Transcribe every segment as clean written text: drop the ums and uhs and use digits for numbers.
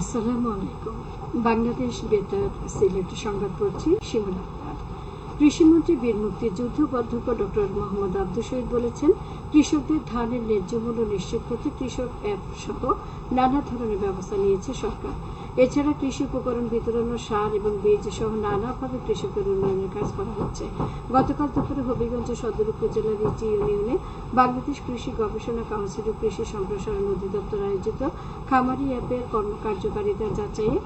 আসসালামু আলাইকুম। বাংলাদেশ বেতার সিলেট সংবাদ পড়ছি শিমুল আক্তার। কৃষিমন্ত্রী বীর মুক্তিযুদ্ধ অধ্যক্ষ ডক্টর মোহাম্মদ আব্দুল শহীদ বলেছেন, কৃষকদের ধানের ন্যায্য মূল্য নিশ্চিত করতে কৃষক অ্যাপ সহ নানা ধরনের ব্যবস্থা নিয়েছে সরকার। এছাড়া কৃষি উপকরণ বিতরণ ও সার এবং বীজ সহ নানাভাবে কৃষকের উন্নয়নের কাজ করা হচ্ছে। গতকাল দুপুরে হবিগঞ্জ সদর উপজেলার রিচি ইউনিয়নে বাংলাদেশ কৃষি গবেষণা কাউন্সিল ও কৃষি সম্প্রসারণ অধিদপ্তর আয়োজিত খামারি অ্যাপের কর্মকার্যকারিতা যাচাইয়ে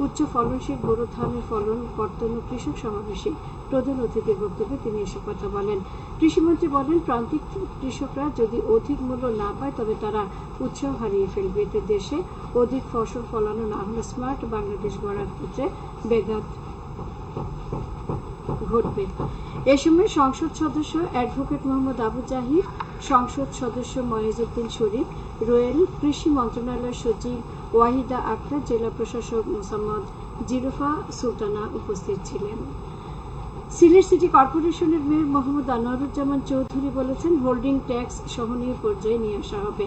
উচ্চ ফলনশীল বোরো ধানের ফলন কর্তন ও কৃষক সমাবেশে প্রধান অতিথির বক্তব্যে তিনি এসব কথা বলেন। কৃষিমন্ত্রী বলেন, প্রান্তিক কৃষকরা যদি অধিক মূল্য না পায় তবে তারা উৎসাহ হারিয়ে ফেলবে। এতে দেশে অধিক ফসল ফলানো না হলে স্মার্ট বাংলাদেশ গড়ার ক্ষেত্রে ব্যাঘাত ঘটবে। এ সময় সংসদ সদস্য অ্যাডভোকেট মোহাম্মদ আবু জাহির, সংসদ সদস্য ময়েজউদ্দিন শরীফ, রয়েল, কৃষি মন্ত্রণালয়ের সচিব ওয়াহিদা আক্তার, জেলা প্রশাসক মোসাম্মদ জিরুফা সুলতানা উপস্থিত ছিলেন। সিলেট সিটি কর্পোরেশনের মেয়র মোহাম্মদ আনোয়ারুজ্জামান চৌধুরী বলেছেন, হোল্ডিং ট্যাক্স সহনীয় পর্যায়ে নিয়ে আসা হবে।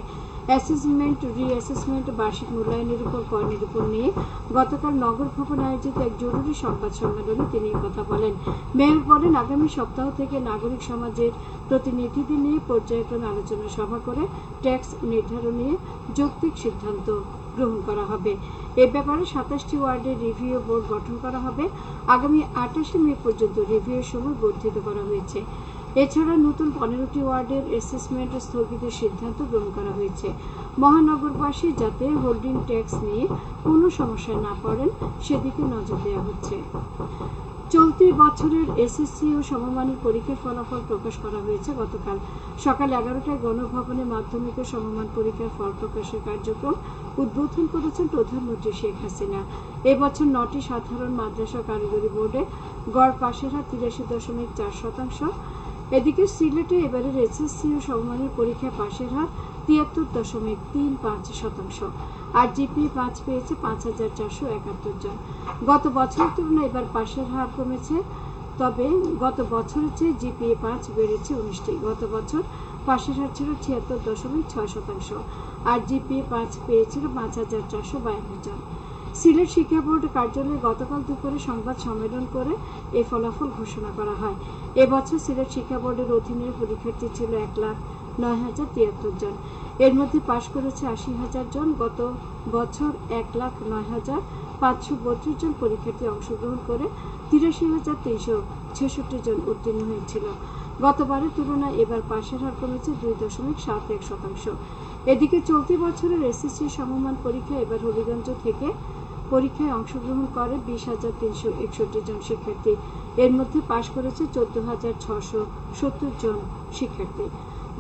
অ্যাসেসমেন্ট, রিঅ্যাসেসমেন্ট, বার্ষিক মূল্যায়নের উপর কর নিরূপণ নিয়ে গতকাল নগর ভবনে আয়োজিত এক জরুরি সংবাদ সম্মেলনে তিনি কথা বলেন। মেয়র বলেন, আগামী সপ্তাহ থেকে নাগরিক সমাজের প্রতিনিধিদের নিয়ে পর্যায়ক্রমে আলোচনা সভা করে ট্যাক্স নির্ধারণ নিয়ে যৌক্তিক সিদ্ধান্ত গ্রহণ করা হবে। এ ব্যাপারে 27টি ওয়ার্ডের রিভিউ বোর্ড গঠন করা হবে। আগামী 28 মে পর্যন্ত রিভিউর সময় বর্ধিত করা হয়েছে। এছাড়া নতুন 15টি ওয়ার্ডের অ্যাসেসমেন্ট স্থগিতের সিদ্ধান্ত গ্রহণ করা হয়েছে। মহানগরবাসী যাতে হোল্ডিং ট্যাক্স নিয়ে কোনো সমস্যায় না পড়েন সেদিকে নজর দেওয়া হচ্ছে। চলতি বছরের এসএসসি ও সমমানের পরীক্ষার ফলাফল প্রকাশ করা হয়েছে। গতকাল সকাল 11টায় গণভবনে মাধ্যমিক ও সমমান পরীক্ষার ফল প্রকাশের কার্যক্রম উদ্বোধন করেছেন প্রধানমন্ত্রী শেখ হাসিনা। এবছর 9টি সাধারণ মাদ্রাসা কারিগরি বোর্ডে গড় পাশের হার 83.4%। এদিকে সিলেটে এবারের এসএসসি ও সমমানের পরীক্ষায় পাশের হার 73.35%। আর জিপিএ 5 পেয়েছে 5,471 জন। গত বছরের তুলনায় এবার পাশের হার কমেছে, তবে গত বছরের চেয়ে জিপিএ 5 বেড়েছে 19টি। গত বছর পাশের হার ছিল 76.6% আর জিপিএ 5 পেয়েছিল 5,452 জন। সিলেট শিক্ষা বোর্ড কার্যালয়ে গতকাল দুপুরে সংবাদ সম্মেলন করে এই ফলাফল ঘোষণা করা হয়। এবছর সিলেট শিক্ষা বোর্ডের অধীনের পরীক্ষার্থী ছিল 1,09,073 জন। এর মধ্যে পাশ করেছে 80,000 জন। গত বছর 1,09,532 জন পরীক্ষার্থী অংশগ্রহণ করে 83,366 জন উত্তীর্ণ হয়েছিল। গতবারের তুলনায় এবার পাশের হার কমেছে 2.71%। এদিকে চলতি বছরের এসএসসি সমমান পরীক্ষা এবার হবিগঞ্জ থেকে পরীক্ষায় অংশগ্রহণ করে 20,361 জন শিক্ষার্থী। এর মধ্যে পাশ করেছে 14,670 জন শিক্ষার্থী।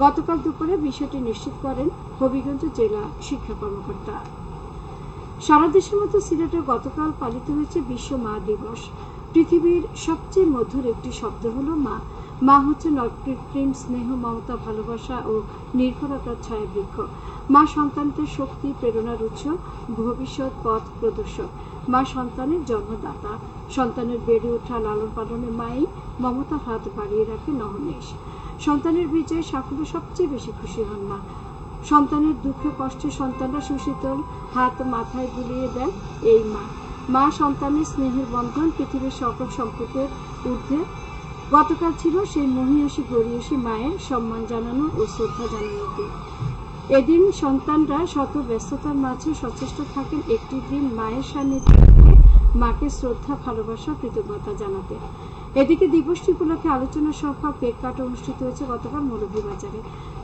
গতকাল দুপুরে বিষয়টি নিশ্চিত করেন হবিগঞ্জ জেলা শিক্ষা কর্মকর্তা। সারা দেশের মতো সিলেটে গতকাল পালিত হয়েছে বিশ্ব মা দিবস। পৃথিবীর সবচেয়ে মধুর একটি শব্দ হলো মা। মা হচ্ছেন অকৃত্রিম স্নেহ, মমতা, ভালোবাসা ও নির্ভরতার ছায়াবৃক্ষ। মা সন্তানদের শক্তি, প্রেরণার উৎস, ভবিষ্যৎ পথ প্রদর্শক। মা সন্তানের জন্মদাতা। সন্তানের বেড়ে ওঠা, লালন পালনে মাই মমতার হাত বাড়িয়ে রাখে নহনেশ। সন্তানের বিজয়ে সাফল্য সবচেয়ে বেশি খুশি হন মা। সন্তানের দুঃখে কষ্টে সন্তানরা সুশীতল হাত মাথায় বুলিয়ে দেন এই মা। মা সন্তানের স্নেহের বন্ধন পৃথিবীর সকল সম্পর্কের ঊর্ধ্বে। গতকাল ছিল সেই মহিয়সী গরিয়সী মায়ের সম্মান জানানো ও শ্রদ্ধা জানানোর দিন। এদিন সন্তানরা শত ব্যস্ততার মাঝে সচেষ্ট থাকেন একটি দিন মায়ের সান্নিধ্যে মাকে শ্রদ্ধা, ভালোবাসা, কৃতজ্ঞতা জানাতে। এদিকে দিবসটি উপলক্ষে আলোচনা সভা, কেক কাটা অনুষ্ঠিত হয়েছে গতকাল মৌলভীবাজারে।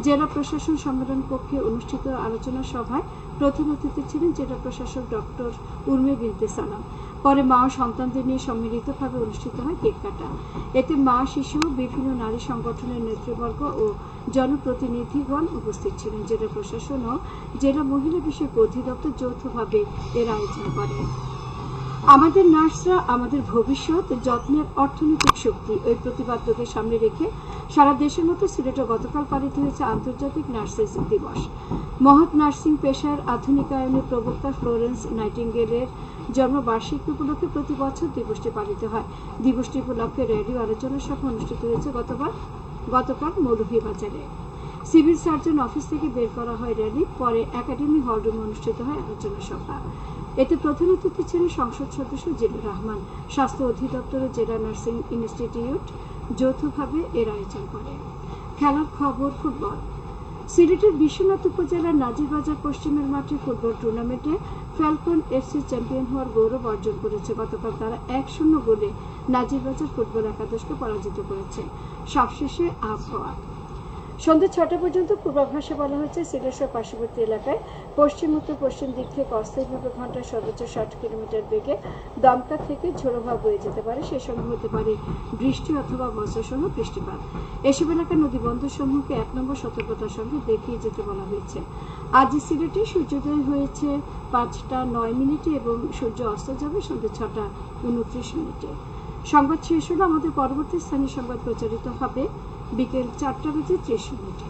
জেলা প্রশাসন সম্মেলন কক্ষে অনুষ্ঠিত আলোচনা সভায় প্রধান অতিথি ছিলেন জেলা প্রশাসক ডক্টর উর্মি বিনতে সালাম। পরে মা ও সন্তানদের নিয়ে সম্মিলিতভাবে অনুষ্ঠিত হয় কেক কাটা। এতে মা, শিশু, বিভিন্ন নারী সংগঠনের নেতৃবর্গ ও জনপ্রতিনিধিগণ উপস্থিত ছিলেন। জেলা প্রশাসন ও জেলা মহিলা বিষয়ক অধিদপ্তর যৌথভাবে এর আয়োজন করে। আমাদের নার্সরা আমাদের ভবিষ্যৎ, যত্নের অর্থনৈতিক শক্তি। ওই প্রতিপাদ্যকে সামনে রেখে সারা দেশের মতো সিলেটে গতকাল পালিত হয়েছে আন্তর্জাতিক নার্সেস দিবস। মহৎ নার্সিং পেশার আধুনিকায়নের প্রবক্তা ফ্লোরেন্স নাইটিঙ্গেলের জন্মবার্ষিকী উপলক্ষে প্রতি বছর দিবসটি পালিত হয়। দিবসটি উপলক্ষে রেডিও আলোচনা সভা অনুষ্ঠিত হয়েছে গতকাল মৌলভীবাজারে। সিভিল সার্জন অফিস থেকে বের করা হয় র্যালি। পরে একাডেমি হলরুমে অনুষ্ঠিত হয় আলোচনা সভা। এতে প্রধান অতিথি ছিলেন সংসদ সদস্য জিলুর রহমান। স্বাস্থ্য অধিদপ্তর ও জেলা নার্সিং ইনস্টিটিউট যৌথভাবে এর আয়োজন করে। খেলার খবর ফুটবল। সিলেটের বিশ্বনাথ উপজেলার নাজিরবাজার পশ্চিমের মাঠে ফুটবল টুর্নামেন্টে ফ্যালকন এফসি চ্যাম্পিয়ন হওয়ার গৌরব অর্জন করেছে। গতকাল তারা 1-0 গোলে নাজিরবাজার ফুটবল একাদশকে পরাজিত করেছে। সবশেষে আবহাওয়া। সন্ধ্যা 6টা পর্যন্ত পূর্বাভাসে বলা হয়েছে সিলেট সহ পার্শ্ববর্তী এলাকায় পশ্চিম উত্তর পশ্চিম দিক থেকে অস্থায়ীভাবে ঘন্টায় সর্বোচ্চ 60 কিলোমিটার বেগে দমকা থেকে ঝোড়ো হাওয়া বয়ে যেতে পারে। সে সঙ্গে হতে পারে বৃষ্টি অথবা বজ্রসহ বৃষ্টিপাত। এসব এলাকার নদী বন্দরসমূহকে 1 নম্বর সতর্কতার সঙ্গে দেখিয়ে যেতে বলা হয়েছে। আজ সিলেটে সূর্যোদয় হয়েছে 5টা 9 মিনিটে এবং সূর্য অস্ত যাবে সন্ধ্যা 6টা 29 মিনিটে। সংবাদ শেষ হলো। আমাদের পরবর্তী স্থানীয় সংবাদ প্রচারিত হবে বিকেল 4টা বেজে 30 মিনিটে।